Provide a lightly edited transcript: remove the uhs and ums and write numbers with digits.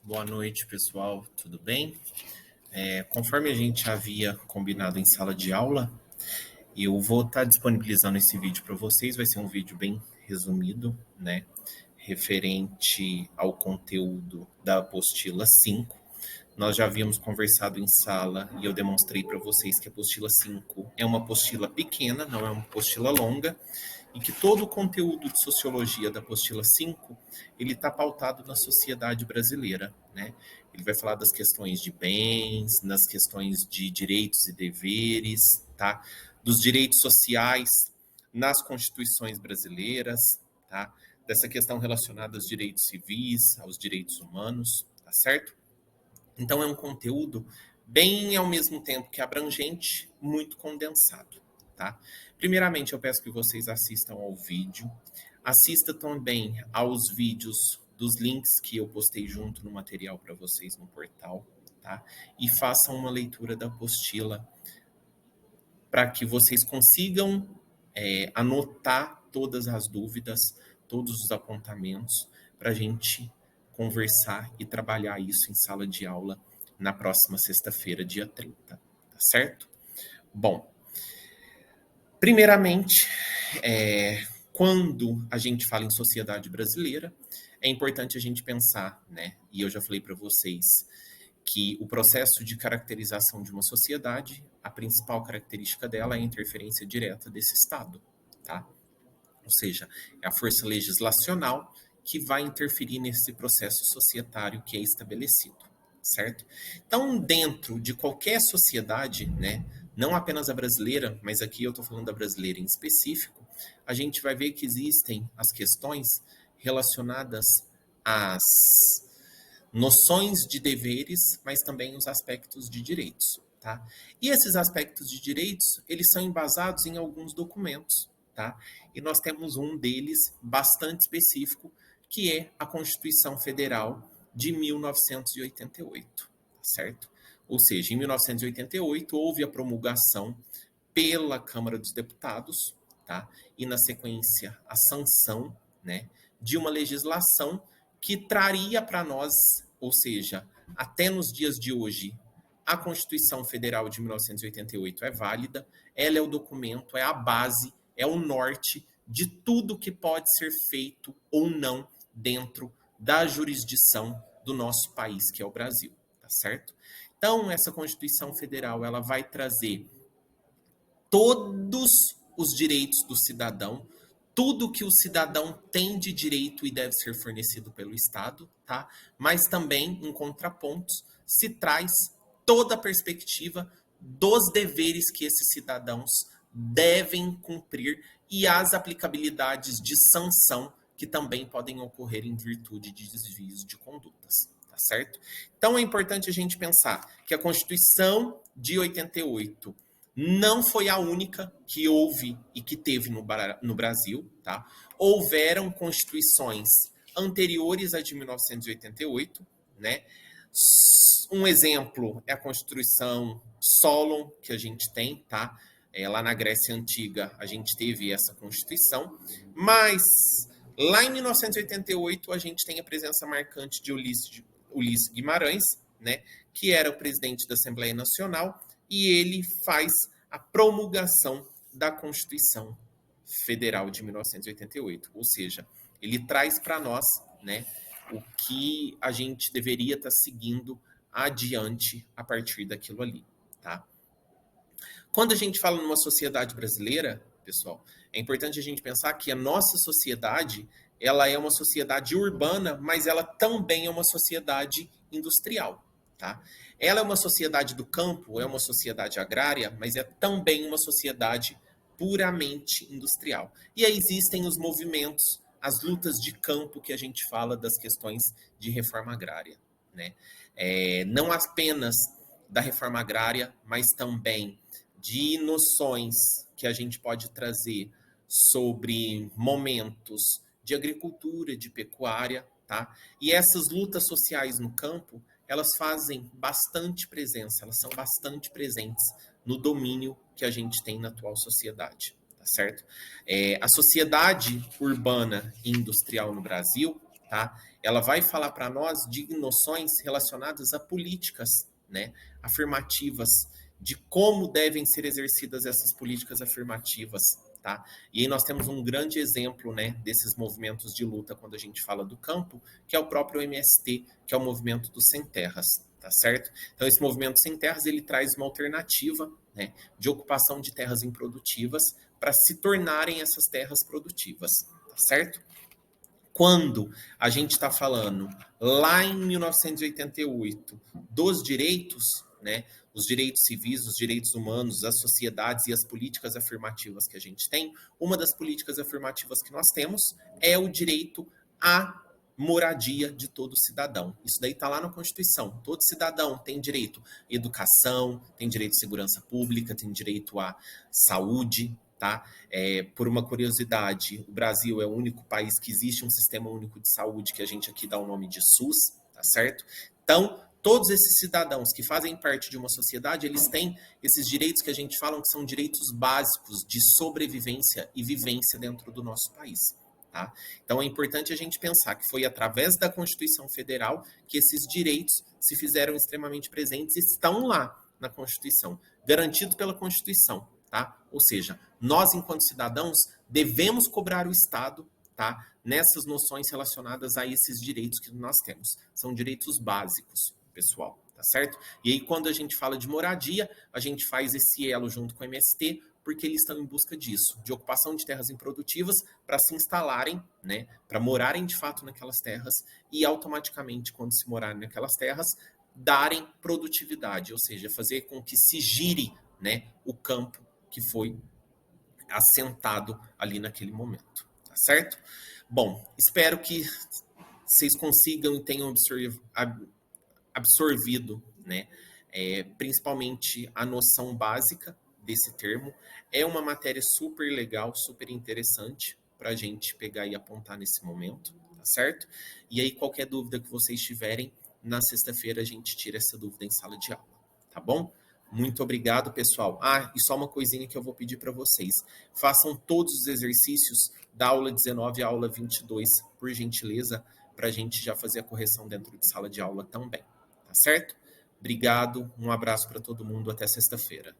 Boa noite, pessoal. Tudo bem? Conforme a gente havia combinado em sala de aula, eu vou estar disponibilizando esse vídeo para vocês. Vai ser um vídeo bem resumido, né? Referente ao conteúdo da apostila 5. Nós já havíamos conversado em sala e eu demonstrei para vocês que a apostila 5 é uma apostila pequena, não é uma apostila longa, e que todo o conteúdo de sociologia da apostila 5, ele está pautado na sociedade brasileira, né? Ele vai falar das questões de bens, nas questões de direitos e deveres, tá? Dos direitos sociais nas constituições brasileiras, tá? Dessa questão relacionada aos direitos civis, aos direitos humanos, tá certo? Então é um conteúdo bem ao mesmo tempo que abrangente, muito condensado, tá? Primeiramente, eu peço que vocês assistam ao vídeo, assista também aos vídeos dos links que eu postei junto no material para vocês no portal, tá? E façam uma leitura da apostila para que vocês consigam anotar todas as dúvidas, todos os apontamentos, para a gente conversar e trabalhar isso em sala de aula na próxima sexta-feira, dia 30, tá certo? Bom, primeiramente, quando a gente fala em sociedade brasileira, é importante a gente pensar, né? E eu já falei para vocês que o processo de caracterização de uma sociedade, a principal característica dela é a interferência direta desse Estado, tá? Ou seja, é a força legislacional que vai interferir nesse processo societário que é estabelecido, certo? Então, dentro de qualquer sociedade, né, não apenas a brasileira, mas aqui eu estou falando da brasileira em específico, a gente vai ver que existem as questões relacionadas às noções de deveres, mas também os aspectos de direitos, tá? E esses aspectos de direitos, eles são embasados em alguns documentos, tá? E nós temos um deles bastante específico, que é a Constituição Federal de 1988, certo? Ou seja, em 1988 houve a promulgação pela Câmara dos Deputados, tá? E na sequência a sanção, né, de uma legislação que traria para nós, ou seja, até nos dias de hoje, a Constituição Federal de 1988 é válida, ela é o documento, é a base, é o norte de tudo que pode ser feito ou não dentro da jurisdição do nosso país, que é o Brasil, tá certo? Então, essa Constituição Federal, ela vai trazer todos os direitos do cidadão, tudo que o cidadão tem de direito e deve ser fornecido pelo Estado, tá? Mas também, em contrapontos, se traz toda a perspectiva dos deveres que esses cidadãos devem cumprir e as aplicabilidades de sanção que também podem ocorrer em virtude de desvios de condutas, tá certo? Então é importante a gente pensar que a Constituição de 88 não foi a única que houve e que teve no Brasil, tá? Houveram constituições anteriores à de 1988, né? Um exemplo é a Constituição Solon, que a gente tem, tá? Lá na Grécia Antiga, a gente teve essa Constituição, mas lá em 1988, a gente tem a presença marcante de Ulisses Guimarães, né? Que era o presidente da Assembleia Nacional, e ele faz a promulgação da Constituição Federal de 1988. Ou seja, ele traz para nós, né, o que a gente deveria estar seguindo adiante a partir daquilo ali, tá? Quando a gente fala numa sociedade brasileira, pessoal, é importante a gente pensar que a nossa sociedade, ela é uma sociedade urbana, mas ela também é uma sociedade industrial, tá? Ela é uma sociedade do campo, é uma sociedade agrária, mas é também uma sociedade puramente industrial. E aí existem os movimentos, as lutas de campo que a gente fala das questões de reforma agrária, né? Não apenas da reforma agrária, mas também de noções que a gente pode trazer sobre momentos de agricultura, de pecuária, tá? E essas lutas sociais no campo, elas fazem bastante presença, elas são bastante presentes no domínio que a gente tem na atual sociedade, tá certo? A sociedade urbana e industrial no Brasil, tá? ela vai falar para nós de noções relacionadas a políticas, né, afirmativas, de como devem ser exercidas essas políticas afirmativas, tá? E aí nós temos um grande exemplo, né, desses movimentos de luta quando a gente fala do campo, que é o próprio MST, que é o movimento dos sem terras, tá certo? Então esse movimento sem terras, ele traz uma alternativa, né, de ocupação de terras improdutivas para se tornarem essas terras produtivas, tá certo? Quando a gente está falando lá em 1988 dos direitos, né, os direitos civis, os direitos humanos, as sociedades e as políticas afirmativas que a gente tem, uma das políticas afirmativas que nós temos é o direito à moradia de todo cidadão. Isso daí está lá na Constituição. Todo cidadão tem direito à educação, tem direito à segurança pública, tem direito à saúde, tá? Por uma curiosidade, o Brasil é o único país que existe um sistema único de saúde que a gente aqui dá o nome de SUS, tá certo? Então, todos esses cidadãos que fazem parte de uma sociedade, eles têm esses direitos que a gente fala que são direitos básicos de sobrevivência e vivência dentro do nosso país. Tá? Então é importante a gente pensar que foi através da Constituição Federal que esses direitos se fizeram extremamente presentes e estão lá na Constituição, garantidos pela Constituição. Tá? Ou seja, nós, enquanto cidadãos, devemos cobrar o Estado, tá, nessas noções relacionadas a esses direitos que nós temos. São direitos básicos, pessoal, tá certo? E aí, quando a gente fala de moradia, a gente faz esse elo junto com o MST, porque eles estão em busca disso, de ocupação de terras improdutivas para se instalarem, né, para morarem de fato naquelas terras e automaticamente, quando se morarem naquelas terras, darem produtividade, ou seja, fazer com que se gire, né, o campo que foi assentado ali naquele momento, tá certo? Bom, espero que vocês consigam e tenham absorvido, né, principalmente a noção básica desse termo. É uma matéria super legal, super interessante para a gente pegar e apontar nesse momento, tá certo? E aí, qualquer dúvida que vocês tiverem, na sexta-feira a gente tira essa dúvida em sala de aula, tá bom? Muito obrigado, pessoal. Ah, e só uma coisinha que eu vou pedir para vocês. Façam todos os exercícios da aula 19 e aula 22, por gentileza, para a gente já fazer a correção dentro de sala de aula também. Tá certo? Obrigado, um abraço para todo mundo, até sexta-feira.